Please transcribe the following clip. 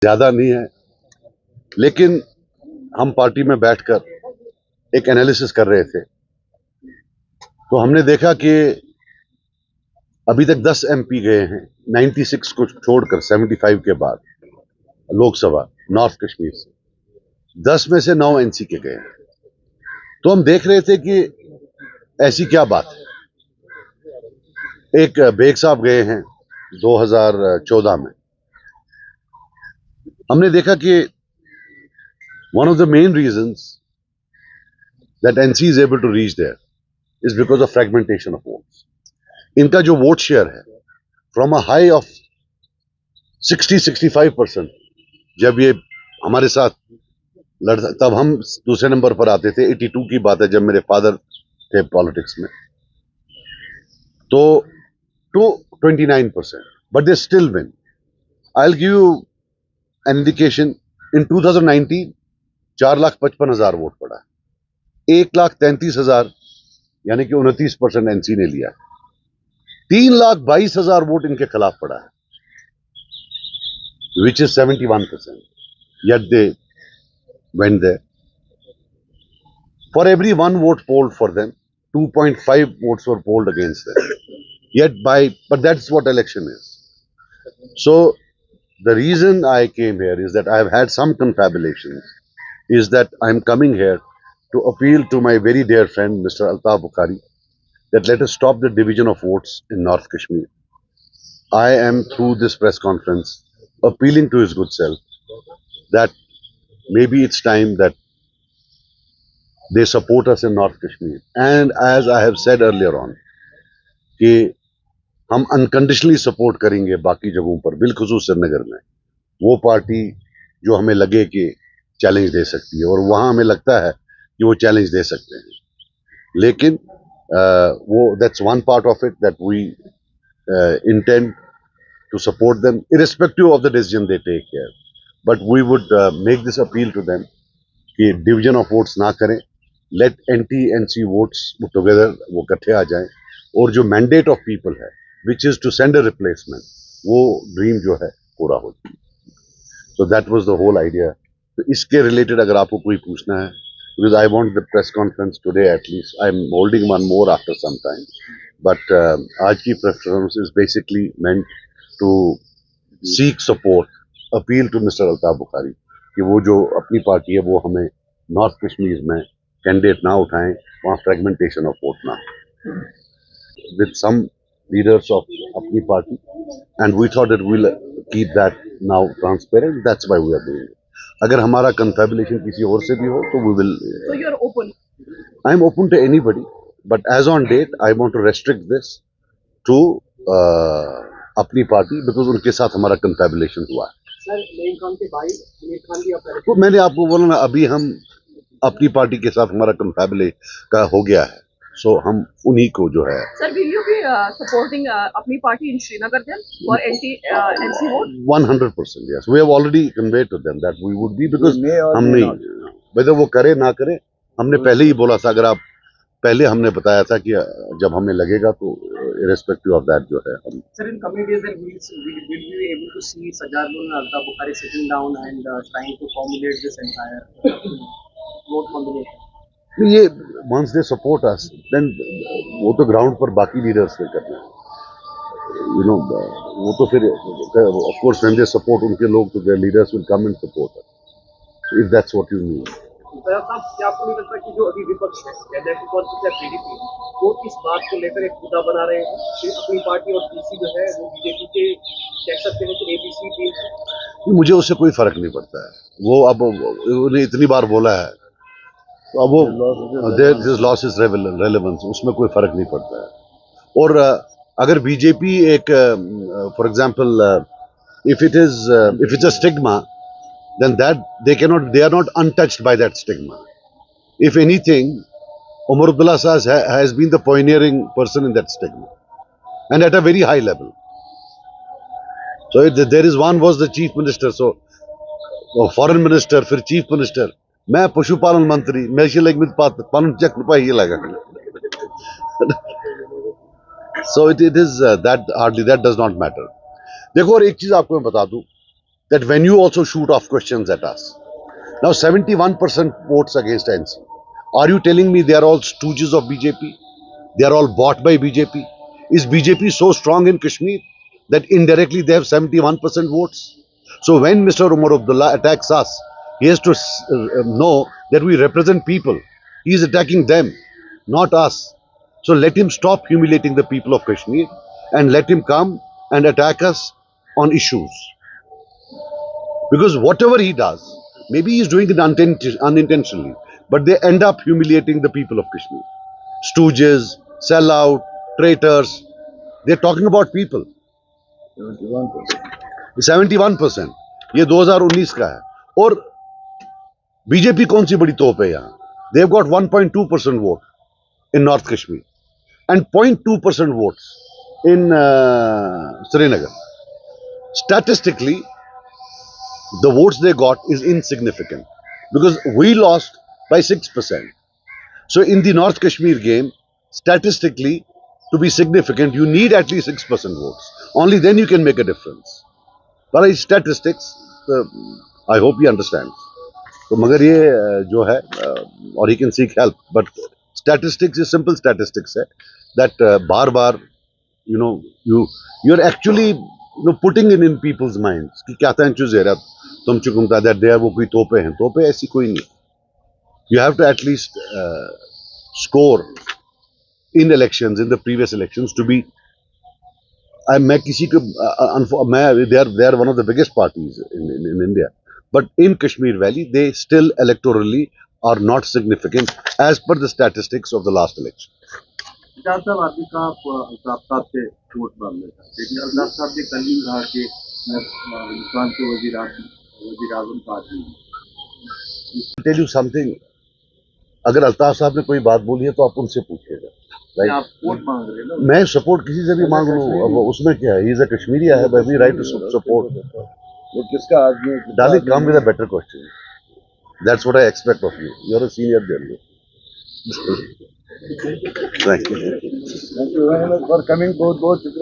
ज्यादा नहीं है, लेकिन हम पार्टी में बैठकर एक एनालिसिस कर रहे थे तो हमने देखा कि अभी तक 10 एमपी गए हैं 96 को छोड़कर 75 के बाद लोकसभा नॉर्थ कश्मीर से 10 में से 9 एनसी के गए हैं। तो हम देख रहे थे कि ऐसी क्या बात है। एक बेग साहब गए हैं 2014 में। हमने देखा कि one of the main reasons that NC is able to reach there is because of fragmentation of votes. इनका जो वोट शेयर है फ्रॉम अ हाई ऑफ 60-65%, जब ये हमारे साथ लड़ता तब हम दूसरे नंबर पर आते थे। 82 की बात है जब मेरे फादर थे पॉलिटिक्स में, तो to 29%, but they still win. I will give you an indication. In 2019 4,55,000 vote पड़ा, 1,33,000 यानी कि 29% एनसी ने लिया। 3,22,000 वोट इनके खिलाफ पड़ा है, which is 71%, yet they went there. For every one vote polled for them, 2.5 votes were polled against them. But that's what election is. So the reason I came here is that I have had some confabulations, is that I'm coming here to appeal to my very dear friend, Mr. Altaf Bukhari, that let us stop the division of votes in North Kashmir. I am, through this press conference, appealing to his good self that maybe it's time that they support us in North Kashmir. And as I have said earlier on, कि हम unconditionally support करेंगे बाकी जगहों पर, बिलखुसूस श्रीनगर में वो party जो हमें लगे कि चैलेंज दे सकती है, और वहां हमें लगता है कि वो चैलेंज दे सकते हैं। लेकिन वो that's one part of it that we intend to support them irrespective of the decision they take here, but we would make this appeal to them कि डिवीजन ऑफ वोट्स ना करें। Let anti NC votes together वो इकट्ठे आ जाएं, और जो mandate of people है which is to send a replacement, वो ड्रीम जो है पूरा हो जाए। So that was the whole idea. तो इसके रिलेटेड अगर आपको कोई पूछना है, because I want the press conference today at least, I am holding one more after some time, but आज की press conference is basically meant to seek support, appeal to mister Altaf Bukhari कि वो जो अपनी पार्टी है वो हमें नॉर्थ कश्मीर में कैंडिडेट ना उठाएं, वहाँ फ्रेगमेंटेशन ऑफ वोट ना विद सम लीडर्स ऑफ अपनी party, and we thought that we will keep that now transparent, that's why we are doing it. अगर हमारा कंफेबुलेशन किसी और से भी हो तो we will, So you are open. I am open to anybody, but as on date I want to restrict this to अपनी party, because उनके साथ हमारा कंफेबुलेशन हुआ है। सर नईम खान के भाई आमिर खान भी आपका तो मैंने आपको बोला ना, अभी हम अपनी पार्टी के साथ हमारा कंफेबुले का हो गया है, सो हम उन्हीं को जो है। Sir will you be supporting अपनी party in Srinagar then for anti NC vote? 100% yes, we have already conveyed to them that we would be, because हम नहीं, whether वो करे ना करे, हमने पहले ही बोला था। अगर आप पहले हमने बताया था कि जब हमें लगेगा तो irrespective of that जो है हम। Sir, in coming days then will we be able to see Sajjadul and Altaf Bukhari sitting down and trying to formulate this entire vote combination? ये once they support us, then वो तो ground पर बाकी leaders ने करना है, you know, वो तो फिर of course when they support उनके लोग, तो there leaders will come and support us, if that's what you mean. साहब क्या आपको नहीं लगता कि जो अभी विपक्ष है या पीडीपी वो इस बात को लेकर एक मुद्दा बना रहे हैं कि अपनी पार्टी और पीसी जो है वो बीजेपी के कह सकते हैं कि एबीसी टीम? मुझे उससे कोई फर्क नहीं पड़ता है। वो अब उन्हें इतनी बार बोला है तो अब वो दिस लॉस इज रेलेवेंस, उसमें कोई फर्क नहीं पड़ता है। और अगर बीजेपी एक for example if it's a stigma, then they are not untouched by that stigma. If anything, Umar Abdullah has been the pioneering person in that stigma, and at a very high level. So there is one was the chief minister, so foreign minister, फिर chief minister, मैं पशुपालन मंत्री, मैं इसी लग में पालन check पाई लगा। So it is that hardly that does not matter. देखो, और एक चीज आपको मैं बता दूं that when you also shoot off questions at us. Now 71% votes against NC. Are you telling me they are all stooges of BJP? They are all bought by BJP? Is BJP so strong in Kashmir that indirectly they have 71% votes? So when Mr. Umar Abdullah attacks us, he has to know that we represent people. He is attacking them, not us. So let him stop humiliating the people of Kashmir and let him come and attack us on issues. Because whatever he does, maybe he's doing it unintentionally, but they end up humiliating the people of Kashmir. Stooges, sellout, traitors, they're talking about people. 71%. ये 2019 का है. और BJP कौन सी बड़ी तोप है यहाँ? They've got 1.2% vote in North Kashmir and 0.2% votes in Srinagar. Statistically, the votes they got is insignificant because we lost by 6%. So in the North Kashmir game, statistically, to be significant, you need at least 6% votes. Only then you can make a difference. But in statistics, I hope he understands. तो मगर ये जो है और he can seek help, but statistics is simple statistics है that बार-बार you're actually putting in people's minds कि क्या था चुज़ेरा तुम चुकुमता that they are वो कोई तोपे ऐसी कोई नहीं. You have to at least score in elections, in the previous elections to be. मैं किसी को they are one of the biggest parties in India, but in Kashmir Valley they still electorally are not significant as per the statistics of the last election. Altaf साहब आदमी का अल्ताफ साहब से vote मांगने था, लेकिन अल्ताफ साहब ने कल ही कहा कि मैं हिंदुस्तान के वजीर आजम का आदमी हूँ. Tell you something, अगर अल्ताफ साहब ने कोई बात बोली है तो आप उनसे पूछिएगा. आप वोट मांग रहे हैं ना? मैं सपोर्ट किसी से भी मांग लूँ, अब उसमें क्या है? He is a Kashmiri, I have every right to support. वो किसका आदमी है? Darling, come with a better question. That's what I expect of you. You're a senior journalist. Thank you. Thank you for coming. बहुत बहुत शुक्रिया.